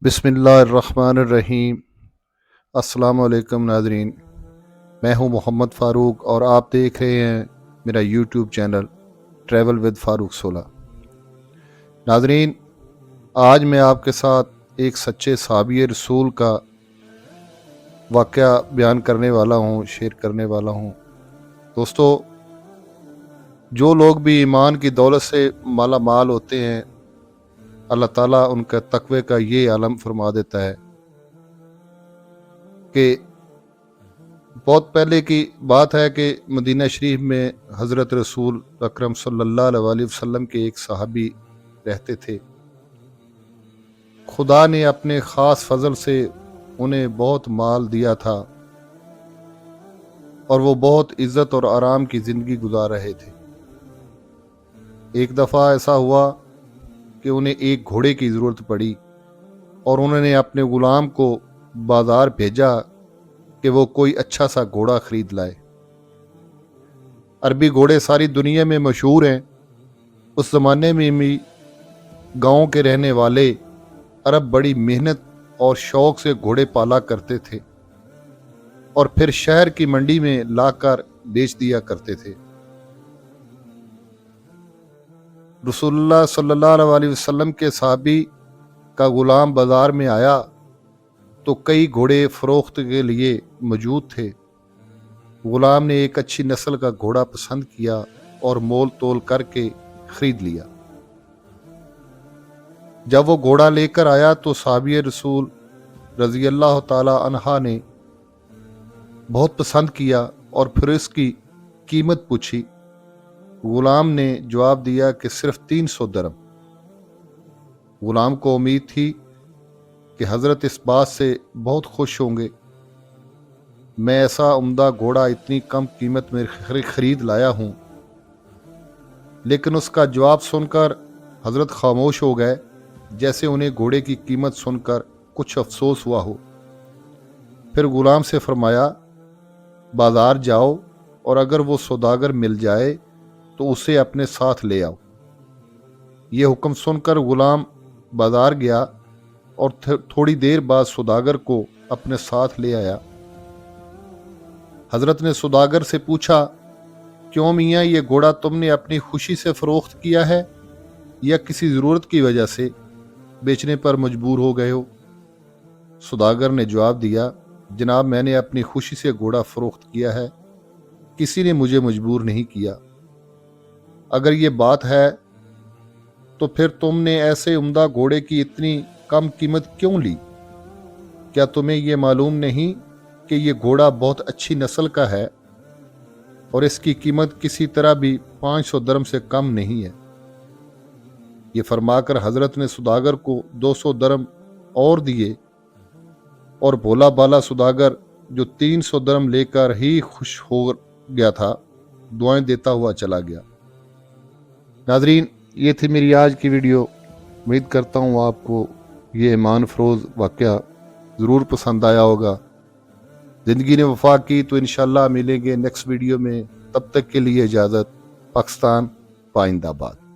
بسم اللہ الرحمن الرحیم۔ السلام علیکم ناظرین، میں ہوں محمد فاروق اور آپ دیکھ رہے ہیں میرا یوٹیوب چینل ٹریول ود فاروق 16۔ ناظرین، آج میں آپ کے ساتھ ایک سچے صحابی رسول کا واقعہ بیان کرنے والا ہوں، شیئر کرنے والا ہوں۔ دوستو، جو لوگ بھی ایمان کی دولت سے مالا مال ہوتے ہیں، اللہ تعالیٰ ان کا تقوی کا یہ عالم فرما دیتا ہے کہ بہت پہلے کی بات ہے کہ مدینہ شریف میں حضرت رسول اکرم صلی اللہ علیہ وسلم کے ایک صحابی رہتے تھے۔ خدا نے اپنے خاص فضل سے انہیں بہت مال دیا تھا اور وہ بہت عزت اور آرام کی زندگی گزار رہے تھے۔ ایک دفعہ ایسا ہوا کہ انہیں ایک گھوڑے کی ضرورت پڑی اور انہوں نے اپنے غلام کو بازار بھیجا کہ وہ کوئی اچھا سا گھوڑا خرید لائے۔ عربی گھوڑے ساری دنیا میں مشہور ہیں۔ اس زمانے میں بھی گاؤں کے رہنے والے عرب بڑی محنت اور شوق سے گھوڑے پالا کرتے تھے اور پھر شہر کی منڈی میں لا کر بیچ دیا کرتے تھے۔ رسول اللہ صلی اللہ علیہ وسلم کے صحابی کا غلام بازار میں آیا تو کئی گھوڑے فروخت کے لیے موجود تھے۔ غلام نے ایک اچھی نسل کا گھوڑا پسند کیا اور مول تول کر کے خرید لیا۔ جب وہ گھوڑا لے کر آیا تو صحابی رسول رضی اللہ تعالی عنہ نے بہت پسند کیا اور پھر اس کی قیمت پوچھی۔ غلام نے جواب دیا کہ صرف 300 درہم۔ غلام کو امید تھی کہ حضرت اس بات سے بہت خوش ہوں گے، میں ایسا عمدہ گھوڑا اتنی کم قیمت میں خرید لایا ہوں۔ لیکن اس کا جواب سن کر حضرت خاموش ہو گئے، جیسے انہیں گھوڑے کی قیمت سن کر کچھ افسوس ہوا ہو۔ پھر غلام سے فرمایا، بازار جاؤ اور اگر وہ سوداگر مل جائے تو اسے اپنے ساتھ لے آؤ۔ یہ حکم سن کر غلام بازار گیا اور تھوڑی دیر بعد سوداگر کو اپنے ساتھ لے آیا۔ حضرت نے سوداگر سے پوچھا، کیوں میاں، یہ گھوڑا تم نے اپنی خوشی سے فروخت کیا ہے یا کسی ضرورت کی وجہ سے بیچنے پر مجبور ہو گئے ہو؟ سوداگر نے جواب دیا، جناب میں نے اپنی خوشی سے گھوڑا فروخت کیا ہے، کسی نے مجھے مجبور نہیں کیا۔ اگر یہ بات ہے تو پھر تم نے ایسے عمدہ گھوڑے کی اتنی کم قیمت کیوں لی؟ کیا تمہیں یہ معلوم نہیں کہ یہ گھوڑا بہت اچھی نسل کا ہے اور اس کی قیمت کسی طرح بھی 500 درہم سے کم نہیں ہے؟ یہ فرما کر حضرت نے سوداگر کو 200 درہم اور دیے اور بھولا بالا سوداگر جو 300 درہم لے کر ہی خوش ہو گیا تھا، دعائیں دیتا ہوا چلا گیا۔ ناظرین، یہ تھی میری آج کی ویڈیو۔ امید کرتا ہوں آپ کو یہ ایمان فروز واقعہ ضرور پسند آیا ہوگا۔ زندگی نے وفا کی تو انشاءاللہ ملیں گے نیکسٹ ویڈیو میں۔ تب تک کے لیے اجازت۔ پاکستان پائندہ باد۔